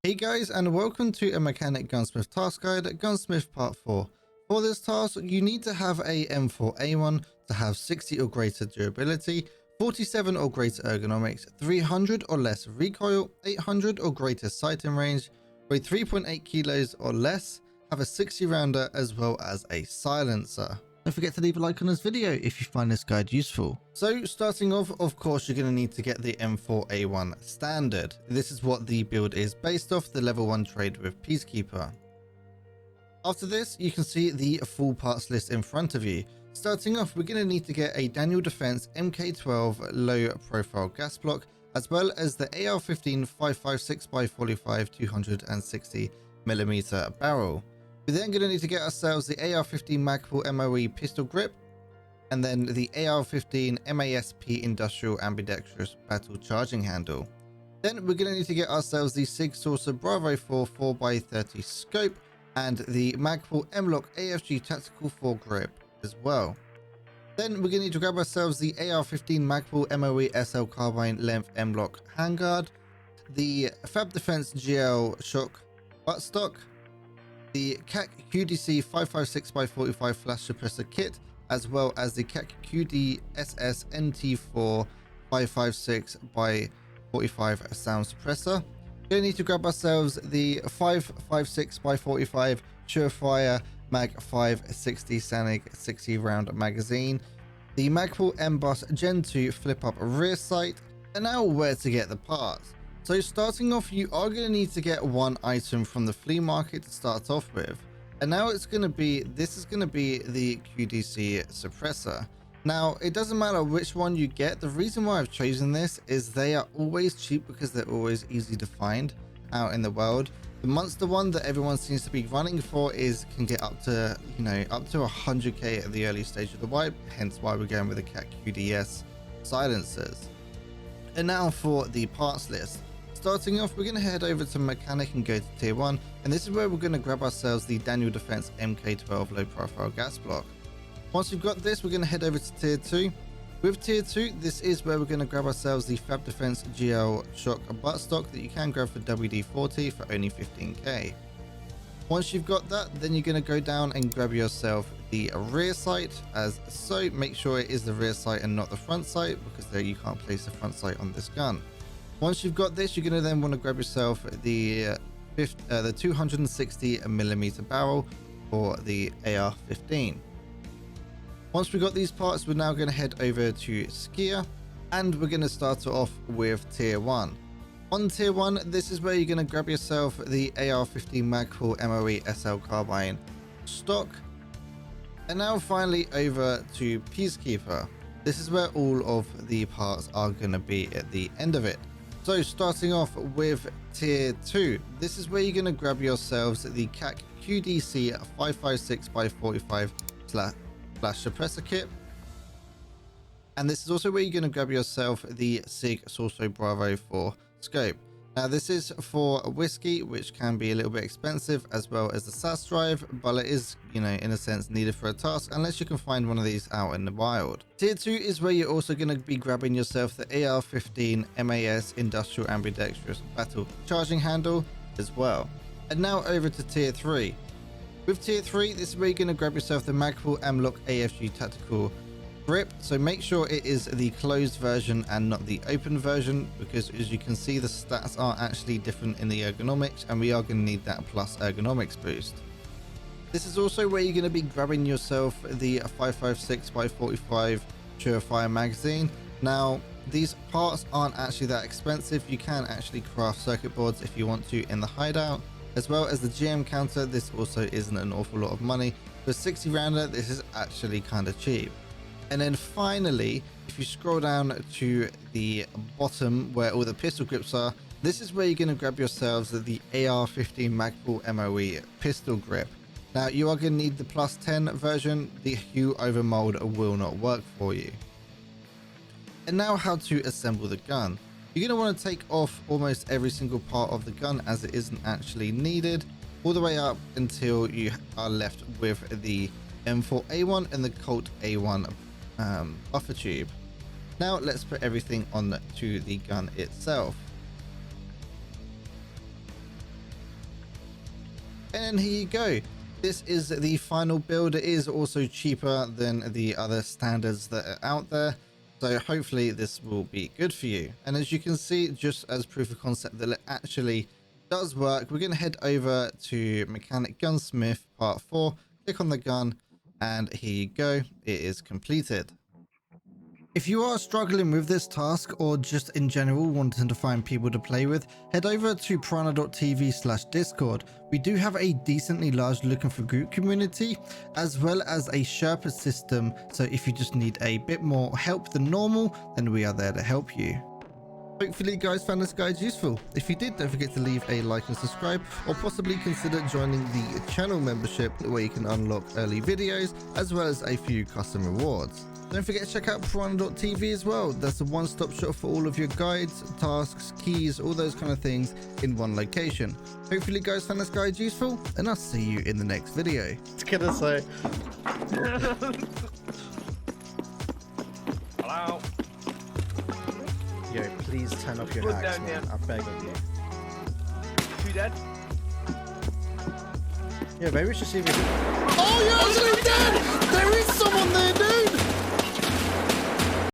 Hey guys, and welcome to a mechanic gunsmith task guide, Gunsmith Part 4. For this task, you need to have a M4A1 to have 60 or greater durability, 47 or greater ergonomics, 300 or less recoil, 800 or greater sighting range, weigh 3.8 kilos or less, have a 60 rounder as well as a silencer. Don't forget to leave a like on this video if you find this guide useful. So starting off, of course, you're going to need to get the M4A1 standard. This is what the build is based off, the level 1 trade with Peacekeeper. After this, you can see the full parts list in front of you. Starting off, we're going to need to get a Daniel Defense MK12 low profile gas block, as well as the AR-15 5.56x45 260mm barrel. We're then going to need to get ourselves the AR-15 Magpul MOE pistol grip, and then the AR-15 MASP industrial ambidextrous battle charging handle. Then we're going to need to get ourselves the SIG Saucer Bravo 4 4x30 scope and the Magpul M-LOK AFG tactical foregrip as well. Then we're going to need to grab ourselves the AR-15 Magpul MOE SL Carbine length M-LOK handguard, the Fab Defense GL shock buttstock, the KAC QDC 5.56x45 flash suppressor kit, as well as the KAC QDSS NT-4 5.56x45 sound suppressor. We're going to need to grab ourselves the 5.56x45 Surefire Mag 560 Sanic 60 round magazine, the Magpul M-Boss Gen 2 flip up rear sight, and now where to get the parts. So starting off, you are going to need to get one item from the Flea Market to start off with. And now this is going to be the QDC suppressor. Now, it doesn't matter which one you get. The reason why I've chosen this is they are always cheap because they're always easy to find out in the world. The monster one that everyone seems to be running for can get up to, up to 100k at the early stage of the wipe, hence why we're going with the KAC QDS silencers. And now for the parts list. Starting off, we're going to head over to mechanic and go to tier 1, and this is where we're going to grab ourselves the Daniel Defense MK12 low profile gas block. Once we've got this, we're going to head over to tier 2. With tier 2, this is where we're going to grab ourselves the Fab Defense GL shock buttstock that you can grab for WD-40 for only 15k. Once you've got that, then you're going to go down and grab yourself the rear sight, as so. Make sure it is the rear sight and not the front sight, because there you can't place the front sight on this gun. Once you've got this, you're going to then want to grab yourself the 260mm barrel for the AR-15. Once we've got these parts, we're now going to head over to Skier, and we're going to start off with tier 1. On tier 1, this is where you're going to grab yourself the AR-15 Magpul MOE SL Carbine stock. And now finally over to Peacekeeper. This is where all of the parts are going to be at the end of it. So starting off with tier 2, this is where you're going to grab yourselves the KAC QDC 5.56x45 flash suppressor kit. And this is also where you're going to grab yourself the SIG Saucer Bravo 4 scope. Now this is for a whiskey, which can be a little bit expensive, as well as the SAS drive, but it is, in a sense, needed for a task unless you can find one of these out in the wild. Tier 2 is where you're also going to be grabbing yourself the AR-15 MAS industrial ambidextrous battle charging handle as well. And now over to tier 3. With tier 3, this is where you're going to grab yourself the Magpul M-LOK AFG tactical grip. So make sure it is the closed version and not the open version, because as you can see, the stats are actually different in the ergonomics, and we are going to need that plus ergonomics boost. This is also where you're going to be grabbing yourself the 5.56x45 Surefire magazine. Now these parts aren't actually that expensive. You can actually craft circuit boards if you want to in the hideout, as well as the GM counter. This also isn't an awful lot of money. For 60 rounder, this is actually kind of cheap. And then finally, if you scroll down to the bottom where all the pistol grips are, this is where you're going to grab yourselves the AR-15 Magpul MOE pistol grip. Now you are going to need the plus 10 version. The hue over mold will not work for you. And now how to assemble the gun. You're going to want to take off almost every single part of the gun, as it isn't actually needed, all the way up until you are left with the M4A1 and the Colt A1 buffer tube. Now let's put everything on to the gun itself. And here you go. This is the final build. It is also cheaper than the other standards that are out there. So hopefully this will be good for you. And as you can see, just as proof of concept that it actually does work, we're going to head over to Mechanic Gunsmith Part 4, click on the gun, and here you go. It is completed. If you are struggling with this task or just in general wanting to find people to play with, head over to piranha.tv/discord. We do have a decently large looking for group community as well as a Sherpa system, so if you just need a bit more help than normal, then we are there to help you. Hopefully you guys found this guide useful. If you did, don't forget to leave a like and subscribe, or possibly consider joining the channel membership where you can unlock early videos as well as a few custom rewards. Don't forget to check out Piranha.tv as well. That's a one-stop shop for all of your guides, tasks, keys, all those kind of things in one location. Hopefully you guys found this guide useful, and I'll see you in the next video. It's gonna say. Hello? Yo, please turn off your hacks, man. I beg of you. 2 dead? Yeah, maybe we should see if we can... Oh, you're actually dead! There is someone there, dude!